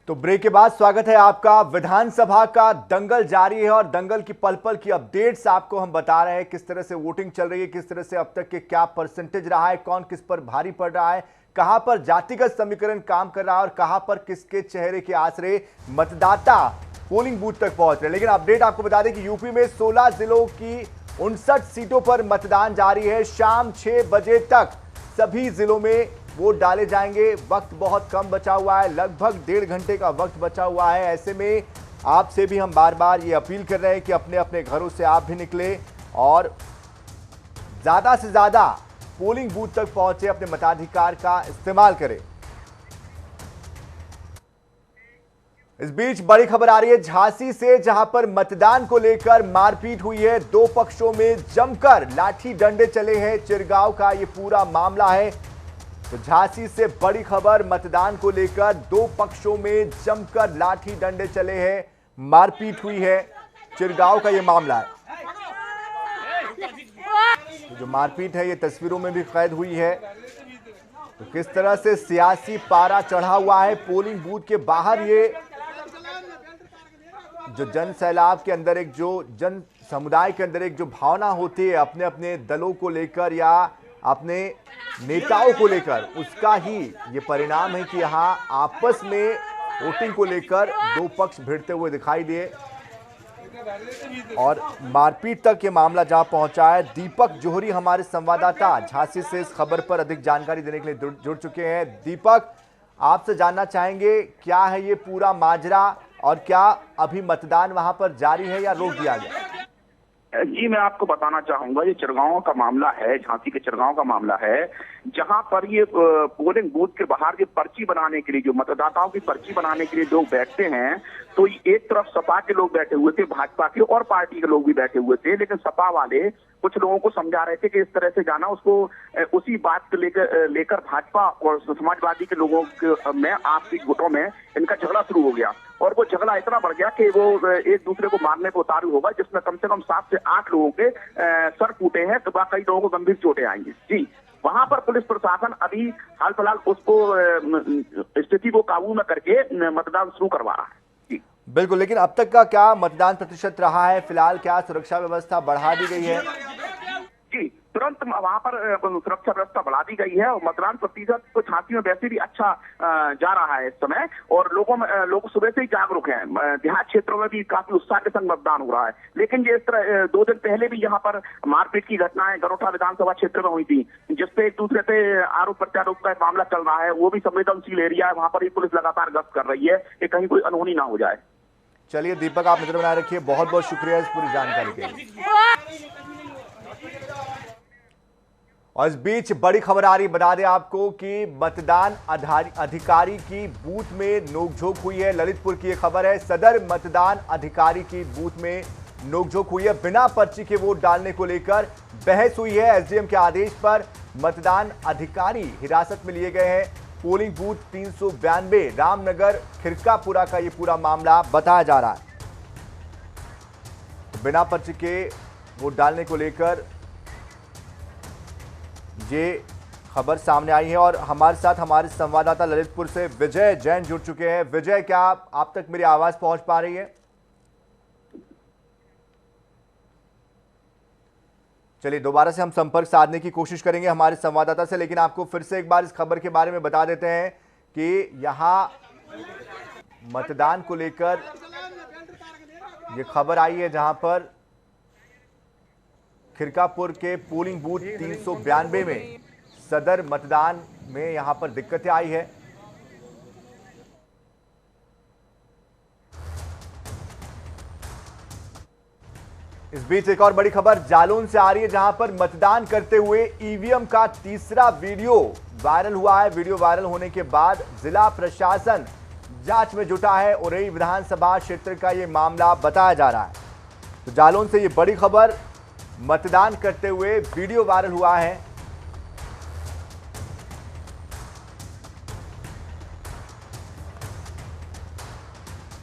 तो ब्रेक के बाद स्वागत है आपका। विधानसभा का दंगल जारी है और दंगल की पल पल की अपडेट्स आपको हम बता रहे हैं। किस तरह से वोटिंग चल रही है, किस तरह से अब तक के क्या परसेंटेज रहा है, कौन किस पर भारी पड़ रहा है, कहां पर जातिगत समीकरण काम कर रहा है और कहां पर किसके चेहरे के आसरे मतदाता पोलिंग बूथ तक पहुंच रहे हैं। लेकिन अपडेट आपको बता दें कि यूपी में 16 जिलों की 59 सीटों पर मतदान जारी है। शाम 6 बजे तक सभी जिलों में वोट डाले जाएंगे। वक्त बहुत कम बचा हुआ है, लगभग 1.5 घंटे का वक्त बचा हुआ है। ऐसे में आपसे भी हम बार बार ये अपील कर रहे हैं कि अपने अपने घरों से आप भी निकले और ज्यादा से ज्यादा पोलिंग बूथ तक पहुंचे, अपने मताधिकार का इस्तेमाल करें। इस बीच बड़ी खबर आ रही है झांसी से, जहां पर मतदान को लेकर मारपीट हुई है। दो पक्षों में जमकर लाठी डंडे चले हैं। चिरगांव का ये पूरा मामला है। तो झांसी से बड़ी खबर, मतदान को लेकर दो पक्षों में जमकर लाठी डंडे चले हैं, मारपीट हुई है। चिरगांव का ये मामला है। तो जो मारपीट है ये तस्वीरों में भी कैद हुई है। तो किस तरह से सियासी पारा चढ़ा हुआ है पोलिंग बूथ के बाहर। ये जो जन सैलाब के अंदर, एक जो जन समुदाय के अंदर एक जो भावना होती है अपने अपने दलों को लेकर या अपने नेताओं को लेकर, उसका ही ये परिणाम है कि यहां आपस में वोटिंग को लेकर दो पक्ष भिड़ते हुए दिखाई दिए और मारपीट तक ये मामला जहां पहुंचा है। दीपक जोहरी हमारे संवाददाता झांसी से इस खबर पर अधिक जानकारी देने के लिए जुड़ चुके हैं। दीपक, आपसे जानना चाहेंगे क्या है ये पूरा माजरा और क्या अभी मतदान वहां पर जारी है या रोक दिया गया? जी, मैं आपको बताना चाहूंगा, ये चिरगांव का मामला है, झांसी के चिरगांव का मामला है, जहां पर ये पोलिंग बूथ के बाहर ये पर्ची बनाने के लिए, जो मतदाताओं की पर्ची बनाने के लिए लोग बैठते हैं, तो एक तरफ सपा के लोग बैठे हुए थे, भाजपा के और पार्टी के लोग भी बैठे हुए थे। लेकिन सपा वाले कुछ लोगों को समझा रहे थे कि इस तरह से जाना, उसको उसी बात को लेकर भाजपा और समाजवादी के लोगों में, आपसी गुटों में इनका झगड़ा शुरू हो गया और वो झगड़ा इतना बढ़ गया कि वो एक दूसरे को मारने पर उतारू होगा, जिसमें कम से कम 7 से 8 लोगों के सर फूटे हैं, तो कई लोगों को गंभीर चोटें आई हैं। जी, वहां पर पुलिस प्रशासन अभी हाल फिलहाल उसको स्थिति को काबू में करके मतदान शुरू करवा रहा है। जी बिल्कुल, लेकिन अब तक का क्या मतदान प्रतिशत रहा है? फिलहाल क्या सुरक्षा व्यवस्था बढ़ा दी गई है? जी, तुरंत वहां पर सुरक्षा व्यवस्था बढ़ा दी गई है और मतदान प्रतिशत तो झांसी में वैसे भी अच्छा जा रहा है इस समय, और लोग सुबह से ही जागरूक हैं। देहात क्षेत्रों में भी काफी उत्साह के संग मतदान हो रहा है। लेकिन ये इस तरह 2 दिन पहले भी यहाँ पर मारपीट की घटनाएं गरोठा विधानसभा क्षेत्र में हुई थी, जिसपे एक दूसरे पे आरोप प्रत्यारोप का मामला चल रहा है। वो भी संवेदनशील एरिया है, वहां पर ही पुलिस लगातार गश्त कर रही है कि कहीं कोई अनहोनी ना हो जाए। चलिए दीपक, आप नजर बनाए रखिए। बहुत बहुत शुक्रिया इस पूरी जानकारी के लिए। और इस बीच बड़ी खबर आ रही, बता दें आपको कि मतदान अधिकारी की बूथ में नोकझोंक हुई है। ललितपुर की यह खबर है। सदर मतदान अधिकारी की बूथ में नोकझोंक हुई है। बिना पर्ची के वोट डालने को लेकर बहस हुई है। एसडीएम के आदेश पर मतदान अधिकारी हिरासत में लिए गए हैं। पोलिंग बूथ 392 रामनगर खिरकापुरा का यह पूरा मामला बताया जा रहा है। बिना पर्ची के वोट डालने को लेकर ये खबर सामने आई है और हमारे साथ हमारे संवाददाता ललितपुर से विजय जैन जुड़ चुके हैं। विजय, क्या आप तक मेरी आवाज पहुंच पा रही है? चलिए दोबारा से हम संपर्क साधने की कोशिश करेंगे हमारे संवाददाता से, लेकिन आपको फिर से एक बार इस खबर के बारे में बता देते हैं कि यहां मतदान को लेकर ये खबर आई है, जहां पर खिरकापुर के पोलिंग बूथ 392 में सदर मतदान में यहां पर दिक्कतें आई है। इस बीच एक और बड़ी खबर जालौन से आ रही है, जहां पर मतदान करते हुए ईवीएम का तीसरा वीडियो वायरल हुआ है। वीडियो वायरल होने के बाद जिला प्रशासन जांच में जुटा है। उरई विधानसभा क्षेत्र का यह मामला बताया जा रहा है। तो जालौन से यह बड़ी खबर, मतदान करते हुए वीडियो वायरल हुआ है।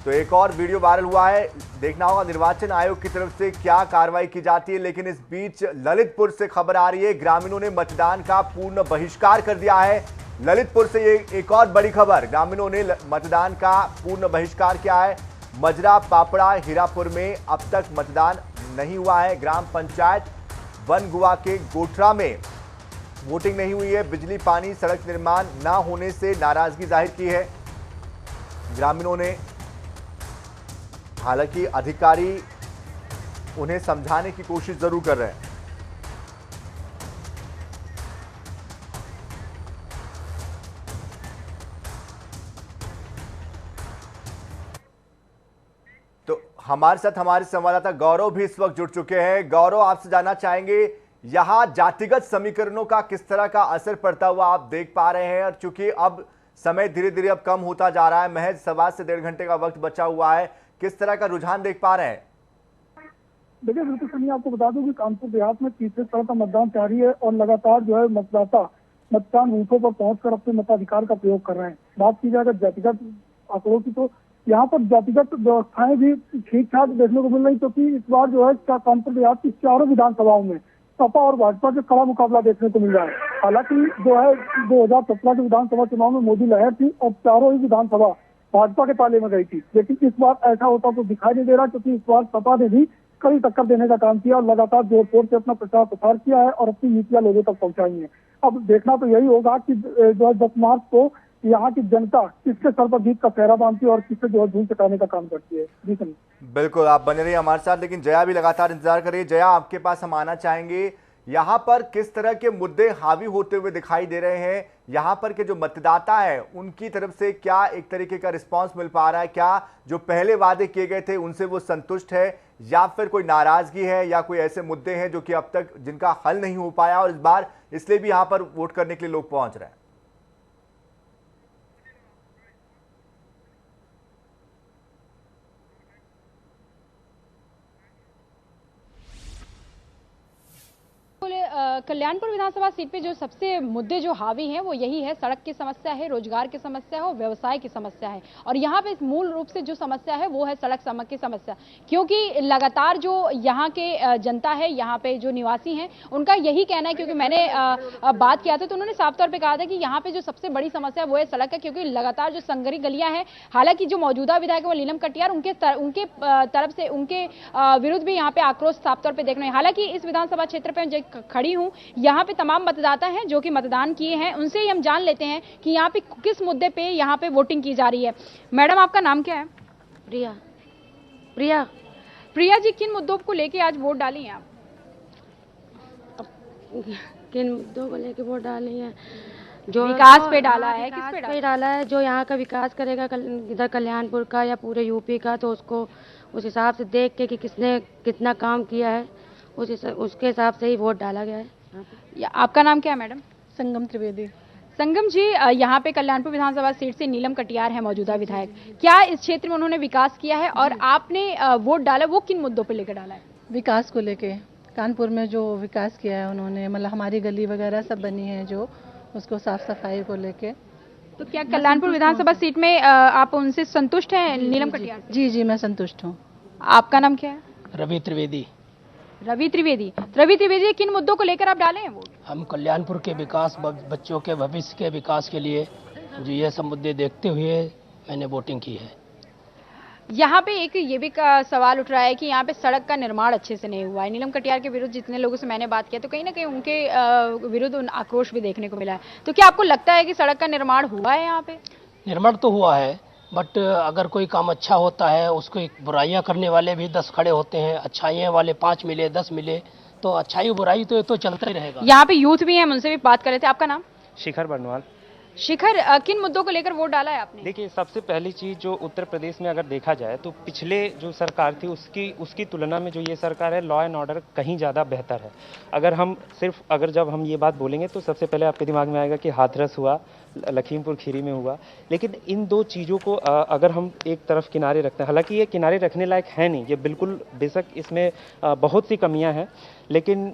तो एक और वीडियो वायरल हुआ है। देखना होगा निर्वाचन आयोग की तरफ से क्या कार्रवाई की जाती है। लेकिन इस बीच ललितपुर से खबर आ रही है, ग्रामीणों ने मतदान का पूर्ण बहिष्कार कर दिया है। ललितपुर से ये एक और बड़ी खबर, ग्रामीणों ने मतदान का पूर्ण बहिष्कार किया है। मजरा, पापड़ा, हीरापुर में अब तक मतदान नहीं हुआ है। ग्राम पंचायत वनगुआ के गोठरा में वोटिंग नहीं हुई है। बिजली, पानी, सड़क निर्माण न होने से नाराजगी जाहिर की है ग्रामीणों ने। हालांकि अधिकारी उन्हें समझाने की कोशिश जरूर कर रहे हैं। तो हमारे साथ हमारे संवाददाता गौरव भी इस वक्त जुड़ चुके हैं। गौरव, आपसे जानना चाहेंगे यहां जातिगत समीकरणों का किस तरह का असर पड़ता हुआ आप देख पा रहे हैं, और चूंकि अब समय धीरे धीरे अब कम होता जा रहा है, महज सवा से 1.5 घंटे का वक्त बचा हुआ है, किस तरह का रुझान देख पा रहे हैं? देखिए बिल्कुल सही, आपको बता दूं कि कानपुर देहात में तीसरे चरण का मतदान जारी है और लगातार जो है मतदाता मतदान बूथों पर पहुंचकर अपने मताधिकार का प्रयोग कर रहे हैं। बात की जाए अगर जातिगत आंकड़ों की, तो यहाँ पर जातिगत व्यवस्थाएं भी ठीक ठाक देखने को मिल रही, क्योंकि इस बार जो है कानपुर देहात की चारों विधानसभाओं में सपा और भाजपा का कड़ा मुकाबला देखने को मिल रहा है। हालांकि जो है 2017 के विधानसभा चुनाव में मोदी लहर थी और चारों ही विधानसभा भाजपा के ताले में गई थी, लेकिन इस बार ऐसा होता तो दिखाई नहीं दे रहा, क्योंकि इस बार सपा ने भी कड़ी टक्कर देने का काम किया और लगातार जोर शोर से अपना प्रचार प्रसार किया है और अपनी नीतियां लोगों तक पहुंचाई है। अब देखना तो यही होगा कि जो है 10 मार्च को यहाँ की जनता किसके सर पर जीत का सेहरा बांधती है और किससे जो है धूल चटाने का काम करती है। जी सर, बिल्कुल, आप बने रहिए हमारे साथ, लेकिन जया भी लगातार इंतजार करिए। जया, आपके पास हम आना चाहेंगे, यहाँ पर किस तरह के मुद्दे हावी होते हुए दिखाई दे रहे हैं? यहाँ पर के जो मतदाता है उनकी तरफ से क्या एक तरीके का रिस्पांस मिल पा रहा है? क्या जो पहले वादे किए गए थे उनसे वो संतुष्ट है, या फिर कोई नाराजगी है, या कोई ऐसे मुद्दे हैं जो कि अब तक जिनका हल नहीं हो पाया और इस बार इसलिए भी यहाँ पर वोट करने के लिए लोग पहुंच रहे हैं? कल्याणपुर विधानसभा सीट पे जो सबसे मुद्दे जो हावी हैं वो यही है, सड़क की समस्या है, रोजगार की समस्या है और व्यवसाय की समस्या है। और यहाँ पे मूल रूप से जो समस्या है वो है सड़क की समस्या, क्योंकि लगातार जो यहाँ के जनता है, यहाँ पे जो निवासी हैं, उनका यही कहना है, क्योंकि मैंने बात किया था तो उन्होंने साफ तौर पर कहा था कि यहाँ पे जो सबसे बड़ी समस्या वो है सड़क है, क्योंकि लगातार जो संगरी गलियां हैं, हालांकि जो मौजूदा विधायक है वो नीलम कटियार, उनके तरफ से उनके विरुद्ध भी यहाँ पे आक्रोश साफ तौर पर देखना है। हालांकि इस विधानसभा क्षेत्र पे खड़ी हूं, यहाँ पे तमाम मतदाता हैं जो कि मतदान किए हैं, उनसे ही हम जान लेते हैं कि यहाँ पे किस मुद्दे पे यहाँ पे वोटिंग की जा रही है। मैडम, आपका नाम क्या है? प्रिया। प्रिया प्रिया जी, किन मुद्दों को लेके आज वोट डाली हैं आप? किन मुद्दों को लेके वोट डाली है? जो विकास पे डाला है, किस पे डाला है? जो यहाँ का विकास करेगा इधर कल्याणपुर का या पूरे यूपी का, तो उसको उस हिसाब से देख के कि किसने कितना काम किया है उसके हिसाब से ही वोट डाला गया है। आपका नाम क्या है मैडम? संगम त्रिवेदी। संगम जी, यहाँ पे कल्याणपुर विधानसभा सीट से नीलम कटियार है मौजूदा विधायक, क्या इस क्षेत्र में उन्होंने विकास किया है और आपने वोट डाला, वो किन मुद्दों पे लेकर डाला है? विकास को लेके, कानपुर में जो विकास किया है उन्होंने, मतलब हमारी गली वगैरह सब बनी है जो, उसको साफ सफाई को लेके। तो क्या कल्याणपुर विधानसभा सीट में आप उनसे संतुष्ट हैं, नीलम कटियार? जी, मैं संतुष्ट हूँ। आपका नाम क्या है? रवि त्रिवेदी। रवि त्रिवेदी, किन मुद्दों को लेकर आप डाले हैं वोट? हम कल्याणपुर के विकास, बच्चों के भविष्य के विकास के लिए जो ये सब मुद्दे देखते हुए मैंने वोटिंग की है। यहाँ पे एक ये भी सवाल उठ रहा है कि यहाँ पे सड़क का निर्माण अच्छे से नहीं हुआ है। नीलम कटियार के विरुद्ध जितने लोगों से मैंने बात किया तो कहीं ना कहीं उनके विरुद्ध आक्रोश भी देखने को मिला है। तो क्या आपको लगता है कि सड़क का निर्माण हुआ है यहाँ पे? निर्माण तो हुआ है, बट अगर कोई काम अच्छा होता है उसको बुराइयां करने वाले भी 10 खड़े होते हैं। अच्छाइयां वाले 5 मिले, 10 मिले, तो अच्छाई बुराई तो चलता ही रहेगा। यहाँ पे यूथ भी है, उनसे भी बात कर रहे थे। आपका नाम? शिखर बर्नवाल। शिखर, किन मुद्दों को लेकर वोट डाला है आपने? देखिए, सबसे पहली चीज जो उत्तर प्रदेश में अगर देखा जाए तो पिछले जो सरकार थी उसकी तुलना में जो ये सरकार है, लॉ एंड ऑर्डर कहीं ज़्यादा बेहतर है। अगर जब हम ये बात बोलेंगे तो सबसे पहले आपके दिमाग में आएगा कि हाथरस हुआ, लखीमपुर खीरी में हुआ, लेकिन इन दो चीज़ों को अगर हम एक तरफ किनारे रखते हैं, हालांकि ये किनारे रखने लायक है नहीं, ये बिल्कुल बेशक इसमें बहुत सी कमियां हैं, लेकिन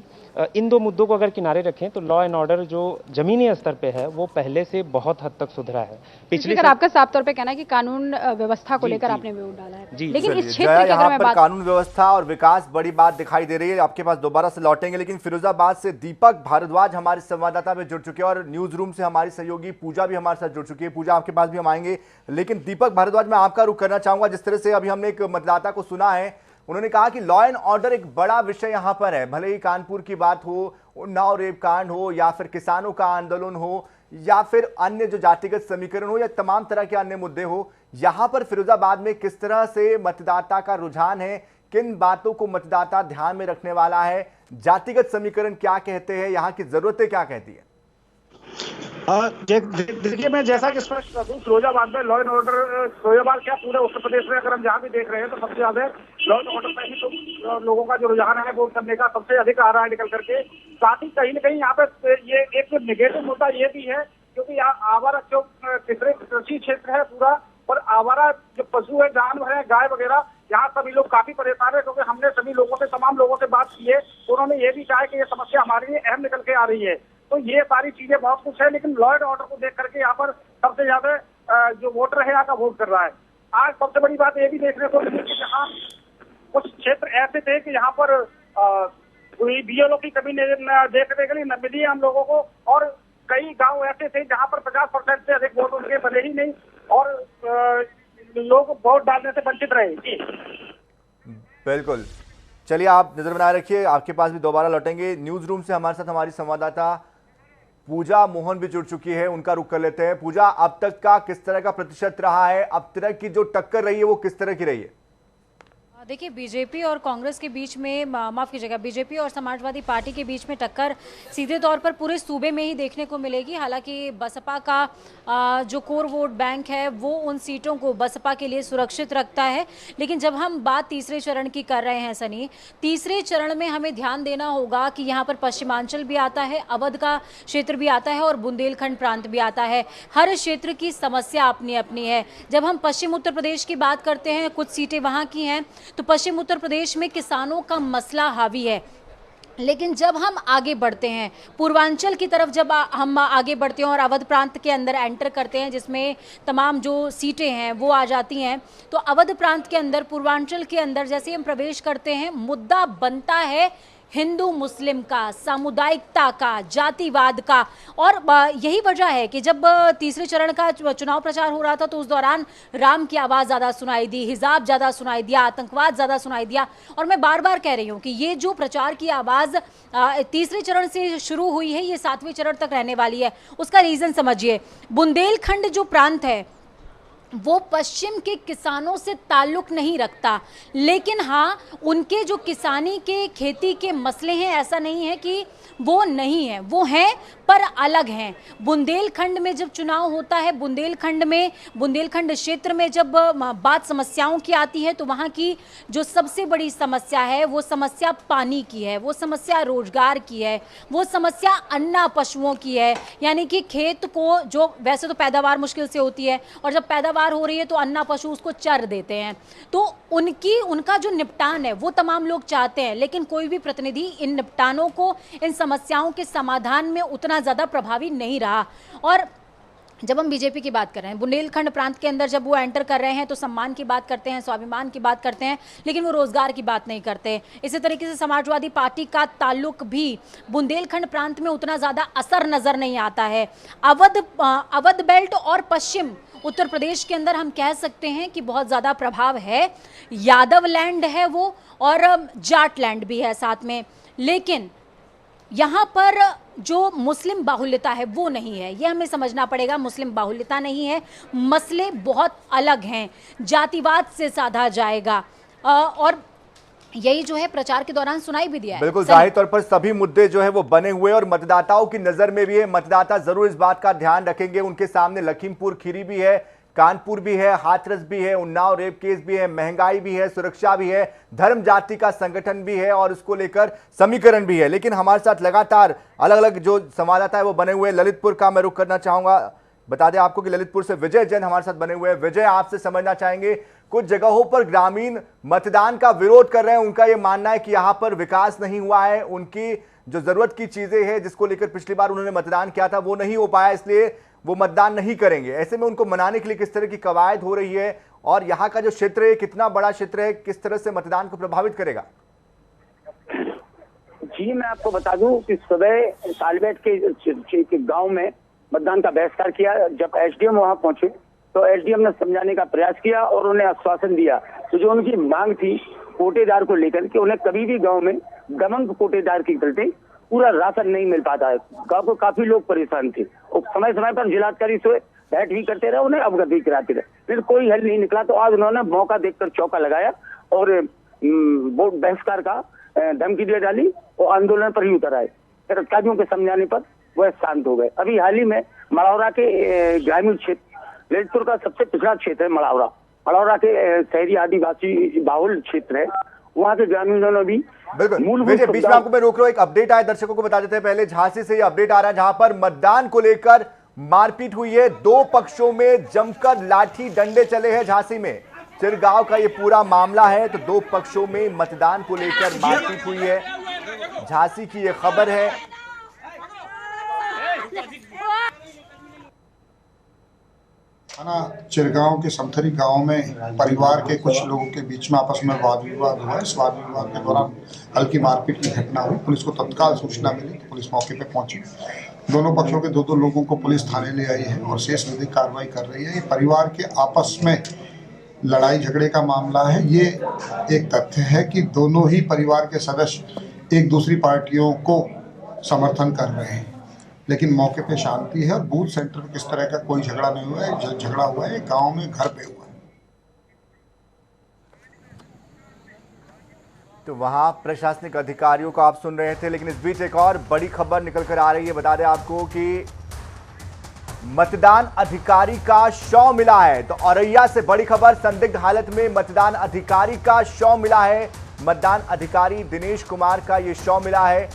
इन दो मुद्दों को अगर किनारे रखें तो लॉ एंड ऑर्डर जो जमीनी स्तर पे है वो पहले से बहुत हद तक सुधरा है। पिछले आपका साफ तौर पे कहना है कि कानून व्यवस्था को लेकर आपने वोट डाला है, लेकिन इस क्षेत्र की अगर मैं बात, कानून व्यवस्था और विकास बड़ी बात दिखाई दे रही है। आपके पास दोबारा से लौटेंगे, लेकिन फिरोजाबाद से दीपक भारद्वाज हमारे संवाददाता में जुड़ चुके हैं और न्यूज रूम से हमारी सहयोगी पूजा भी हमारे साथ जुड़ चुकी है। पूजा, आपके पास भी हम आएंगे, लेकिन दीपक भारद्वाज मैं आपका रुख करना चाहूंगा। जिस तरह से अभी हमने एक मतदाता को सुना है, उन्होंने कहा कि लॉ एंड ऑर्डर एक बड़ा विषय यहां पर है। भले ही कानपुर की बात हो, उन्नाव रेप कांड हो, या फिर किसानों का आंदोलन हो, या फिर अन्य जो जातिगत समीकरण हो, या तमाम तरह के अन्य मुद्दे हो, यहां पर फिरोजाबाद में किस तरह से मतदाता का रुझान है, किन बातों को मतदाता ध्यान में रखने वाला है, जातिगत समीकरण क्या कहते हैं, यहाँ की जरूरतें क्या कहती है? देखिए, मैं जैसा कि स्पष्ट कर दूं, फिरोजाबाद में लॉ एंड ऑर्डर, फिरोजाबाद क्या पूरे उत्तर प्रदेश में अगर हम जहाँ भी देख रहे हैं तो सबसे ज्यादा लॉ एंड ऑर्डर में ही तो लोगों का जो रुझान है वोट करने का सबसे अधिक आ रहा है निकल करके। साथ ही कहीं न कहीं यहाँ पे ये एक नेगेटिव मुद्दा ये भी है, क्योंकि यहाँ आवारा जो कृषि क्षेत्र है पूरा, और आवारा जो पशु है, जानवर है, गाय वगैरह, यहाँ सभी लोग काफी परेशान है। क्योंकि हमने सभी लोगों से, तमाम लोगों से बात की है, उन्होंने ये भी कहा कि ये समस्या हमारे लिए अहम निकल के आ रही है। तो ये सारी चीजें बहुत कुछ है, लेकिन लॉ एंड ऑर्डर को देख करके यहाँ पर सबसे ज्यादा जो वोटर है यहाँ का वोट कर रहा है। आज सबसे बड़ी बात ये भी देखने को मिली कि जहाँ कुछ क्षेत्र ऐसे थे कि यहाँ पर बीएलओ की कमी देखने के लिए न मिली हम लोगों को, और कई गांव ऐसे थे जहाँ पर 50% से अधिक वोट उनके बने ही नहीं और लोग वोट डालने से वंचित रहे। जी बिल्कुल, चलिए आप नजर बनाए रखिए, आपके पास भी दोबारा लौटेंगे। न्यूज रूम से हमारे साथ हमारी संवाददाता पूजा मोहन भी जुड़ चुकी है, उनका रुख कर लेते हैं। पूजा, अब तक का किस तरह का प्रतिशत रहा है, अब तक की जो टक्कर रही है वो किस तरह की रही है? देखिए, बीजेपी और कांग्रेस के बीच में, माफ कीजिएगा, बीजेपी और समाजवादी पार्टी के बीच में टक्कर सीधे तौर पर पूरे सूबे में ही देखने को मिलेगी। हालांकि बसपा का जो कोर वोट बैंक है वो उन सीटों को बसपा के लिए सुरक्षित रखता है। लेकिन जब हम बात तीसरे चरण की कर रहे हैं सनी, तीसरे चरण में हमें ध्यान देना होगा कि यहाँ पर पश्चिमांचल भी आता है, अवध का क्षेत्र भी आता है और बुंदेलखंड प्रांत भी आता है। हर क्षेत्र की समस्या अपनी अपनी है। जब हम पश्चिम उत्तर प्रदेश की बात करते हैं, कुछ सीटें वहाँ की हैं, तो पश्चिम उत्तर प्रदेश में किसानों का मसला हावी है। लेकिन जब हम आगे बढ़ते हैं पूर्वांचल की तरफ, जब हम आगे बढ़ते हैं और अवध प्रांत के अंदर एंटर करते हैं, जिसमें तमाम जो सीटें हैं वो आ जाती हैं, तो अवध प्रांत के अंदर, पूर्वांचल के अंदर जैसे हम प्रवेश करते हैं, मुद्दा बनता है हिंदू मुस्लिम का, सामुदायिकता का, जातिवाद का। और यही वजह है कि जब तीसरे चरण का चुनाव प्रचार हो रहा था तो उस दौरान राम की आवाज़ ज़्यादा सुनाई दी, हिजाब ज़्यादा सुनाई दिया, आतंकवाद ज़्यादा सुनाई दिया। और मैं बार बार कह रही हूँ कि ये जो प्रचार की आवाज़ तीसरे चरण से शुरू हुई है, ये 7वें चरण तक रहने वाली है। उसका रीज़न समझिए, बुंदेलखंड जो प्रांत है वो पश्चिम के किसानों से ताल्लुक नहीं रखता, लेकिन हाँ, उनके जो किसानी के, खेती के मसले हैं, ऐसा नहीं है कि वो नहीं है, वो हैं पर अलग हैं। बुंदेलखंड में जब चुनाव होता है, बुंदेलखंड क्षेत्र में जब बात समस्याओं की आती है, तो वहाँ की जो सबसे बड़ी समस्या है वो समस्या पानी की है, वो समस्या रोजगार की है, वो समस्या अन्ना पशुओं की है। यानी कि खेत को, जो वैसे तो पैदावार मुश्किल से होती है और जब पैदावार हो रही है तो अन्ना पशु उसको चर देते हैं, तो उनका जो निपटान है वो तमाम लोग चाहते हैं, लेकिन कोई भी प्रतिनिधि इन निपटानों को, इन समस्याओं के समाधान में उतना ज़्यादा प्रभावी नहीं रहा। और जब हम बीजेपी की बात कर रहे हैं, बुंदेलखंड प्रांत के अंदर जब वो एंटर कर रहे हैं तो सम्मान की बात करते हैं, स्वाभिमान की बात करते हैं, लेकिन वो रोजगार की बात नहीं करते। इसी तरीके से समाजवादी पार्टी का ताल्लुक भी बुंदेलखंड प्रांत में उतना ज़्यादा असर नज़र नहीं आता है। अवध बेल्ट और पश्चिम उत्तर प्रदेश के अंदर हम कह सकते हैं कि बहुत ज़्यादा प्रभाव है। यादव लैंड है वो, और जाट लैंड भी है साथ में, लेकिन यहाँ पर जो मुस्लिम बाहुल्यता है वो नहीं है, ये हमें समझना पड़ेगा। मुस्लिम बाहुल्यता नहीं है, मसले बहुत अलग हैं, जातिवाद से साधा जाएगा। और यही जो है प्रचार के दौरान सुनाई भी दिया है। बिल्कुल, जाहिर तौर पर सभी मुद्दे जो है वो बने हुए और मतदाताओं की नजर में भी है। मतदाता जरूर इस बात का ध्यान रखेंगे। उनके सामने लखीमपुर खीरी भी है, कानपुर भी है, हाथरस भी है, उन्नाव रेप केस भी है, महंगाई भी है, सुरक्षा भी है, धर्म जाति का संगठन भी है और उसको लेकर समीकरण भी है। लेकिन हमारे साथ लगातार अलग अलग जो संवाददाता है वो बने हुए। ललितपुर का मैं रुख करना चाहूंगा। बता दें आपको कि ललितपुर से विजय जैन हमारे साथ बने हुए हैं। विजय, आपसे समझना चाहेंगे, कुछ जगहों पर ग्रामीण मतदान का विरोध कर रहे हैं, उनका यह मानना है कि यहां पर विकास नहीं हुआ है, उनकी जो जरूरत की चीजें हैं जिसको लेकर पिछली बार उन्होंने मतदान किया था वो नहीं हो पाया, इसलिए वो मतदान नहीं करेंगे। ऐसे में उनको मनाने के लिए किस तरह की कवायद हो रही है और यहाँ का जो क्षेत्र है कितना बड़ा क्षेत्र है, किस तरह से मतदान को प्रभावित करेगा? जी मैं आपको बता दूं कि सुबह सालबेट के गांव में मतदान का बहिष्कार किया। जब एसडीएम वहां पहुंचे तो एसडीएम ने समझाने का प्रयास किया और उन्हें आश्वासन दिया। तो जो उनकी मांग थी कोटेदार को लेकर कि उन्हें कभी भी गांव में दमंग कोटेदार के चलते पूरा राशन नहीं मिल पाता है, गांव को काफी लोग परेशान थे और समय समय पर जिलाधिकारी से बैठ भी करते रहे, उन्हें अवगत भी कराते रहे, फिर कोई हल नहीं निकला। तो आज उन्होंने मौका देखकर चौका लगाया और वोट बहिष्कार का धमकी दे डाली और आंदोलन पर ही उतर आए। फिर अधिकारियों के समझाने पर वह शांत हो गए। अभी हाल ही में मढ़ौरा के ग्रामीण क्षेत्र, ललितपुर का सबसे पिछड़ा क्षेत्र है मढ़ौरा के शहरी आदिवासी बाहुल क्षेत्र है, वहाँ के ग्रामीणों ने भी बिल्कुल। बीच में आपको मैं रोक रहा हूं, एक अपडेट आया, दर्शकों को बता देते हैं। पहले झांसी से ये अपडेट आ रहा है जहां पर मतदान को लेकर मारपीट हुई है, दो पक्षों में जमकर लाठी डंडे चले हैं। झांसी में चिरगांव का ये पूरा मामला है, तो दो पक्षों में मतदान को लेकर मारपीट हुई है। झांसी की ये खबर है। चिरगांव के समथरी गांव में परिवार के कुछ लोगों के बीच में आपस में वाद विवाद हुआ। इस वाद विवाद के दौरान हल्की मारपीट की घटना हुई। पुलिस को तत्काल सूचना मिली तो पुलिस मौके पर पहुंची। दोनों पक्षों के दो लोगों को पुलिस थाने ले आई है और शेष विधिक कार्रवाई कर रही है। ये परिवार के आपस में लड़ाई झगड़े का मामला है। ये एक तथ्य है कि दोनों ही परिवार के सदस्य एक दूसरी पार्टियों को समर्थन कर रहे हैं, लेकिन मौके पे शांति है और बूथ सेंटर में किस तरह का कोई झगड़ा नहीं हुआ है। जो झगड़ा हुआ है गांव में घर पे हुआ है। तो वहां प्रशासनिक अधिकारियों को आप सुन रहे थे, लेकिन इस बीच एक और बड़ी खबर निकल कर आ रही है। बता दें आपको कि मतदान अधिकारी का शव मिला है। तो औरैया से बड़ी खबर, संदिग्ध हालत में मतदान अधिकारी का शव मिला है। मतदान अधिकारी दिनेश कुमार का ये शव मिला है।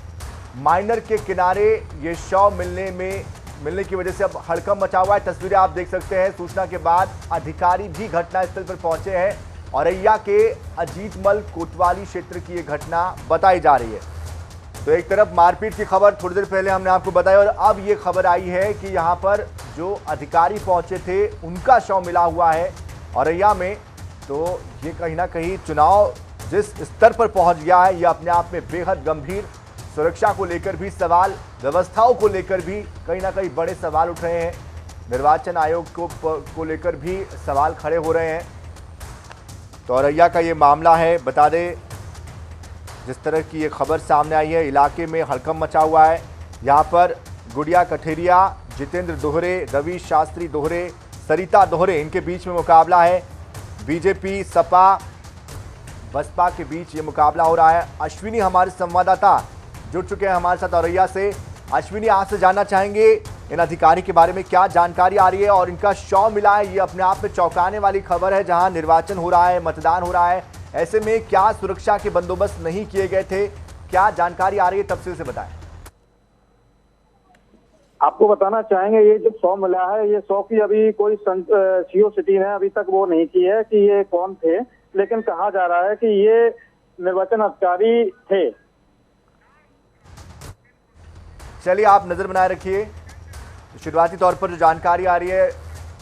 माइनर के किनारे ये शव मिलने की वजह से अब हड़कंप मचा हुआ है। तस्वीरें आप देख सकते हैं। सूचना के बाद अधिकारी भी घटनास्थल पर पहुंचे हैं। औरैया के अजीतमल कोतवाली क्षेत्र की ये घटना बताई जा रही है। तो एक तरफ मारपीट की खबर थोड़ी देर पहले हमने आपको बताई और अब ये खबर आई है कि यहाँ पर जो अधिकारी पहुंचे थे उनका शव मिला हुआ है औरैया में। तो ये कहीं ना कहीं चुनाव जिस स्तर पर पहुंच गया है, ये अपने आप में बेहद गंभीर। सुरक्षा को लेकर भी सवाल, व्यवस्थाओं को लेकर भी कहीं ना कहीं बड़े सवाल उठ रहे हैं। निर्वाचन आयोग को लेकर भी सवाल खड़े हो रहे हैं। तो औरैया का ये मामला है। बता दें जिस तरह की ये खबर सामने आई है, इलाके में हड़कंप मचा हुआ है। यहाँ पर गुड़िया कठेरिया, जितेंद्र दोहरे, रवि शास्त्री दोहरे, सरिता दोहरे, इनके बीच में मुकाबला है। बीजेपी सपा बसपा के बीच ये मुकाबला हो रहा है। अश्विनी हमारे संवाददाता जुड़ चुके हैं हमारे साथ औरैया से। अश्विनी, आपसे जानना चाहेंगे इन अधिकारी के बारे में क्या जानकारी आ रही है और इनका शव मिला है, ये अपने आप में चौंकाने वाली खबर है। जहां निर्वाचन हो रहा है, मतदान हो रहा है, ऐसे में क्या सुरक्षा के बंदोबस्त नहीं किए गए थे, क्या जानकारी आ रही है, तफसील से बताएं। आपको बताना चाहेंगे ये जो शव मिला है, ये शव की अभी कोई सीओ सिटी ने अभी तक वो नहीं की है कि ये कौन थे, लेकिन कहा जा रहा है कि ये निर्वाचन अधिकारी थे। चलिए आप नजर बनाए रखिए। शुरुआती तौर पर जो जानकारी आ रही है,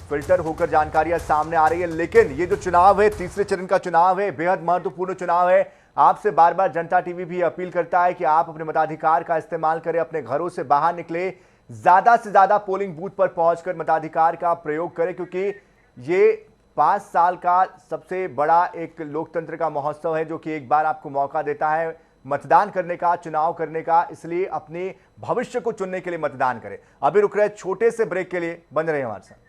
फिल्टर होकर जानकारियां सामने आ रही है, लेकिन ये जो चुनाव है, तीसरे चरण का चुनाव है, बेहद महत्वपूर्ण चुनाव है। आपसे बार बार जनता टीवी भी अपील करता है कि आप अपने मताधिकार का इस्तेमाल करें, अपने घरों से बाहर निकले, ज्यादा से ज्यादा पोलिंग बूथ पर पहुंचकर मताधिकार का प्रयोग करें, क्योंकि ये 5 साल का सबसे बड़ा एक लोकतंत्र का महोत्सव है जो कि एक बार आपको मौका देता है मतदान करने का, चुनाव करने का। इसलिए अपने भविष्य को चुनने के लिए मतदान करें। अभी रुक रहे छोटे से ब्रेक के लिए, बंद रहे हमारे साथ।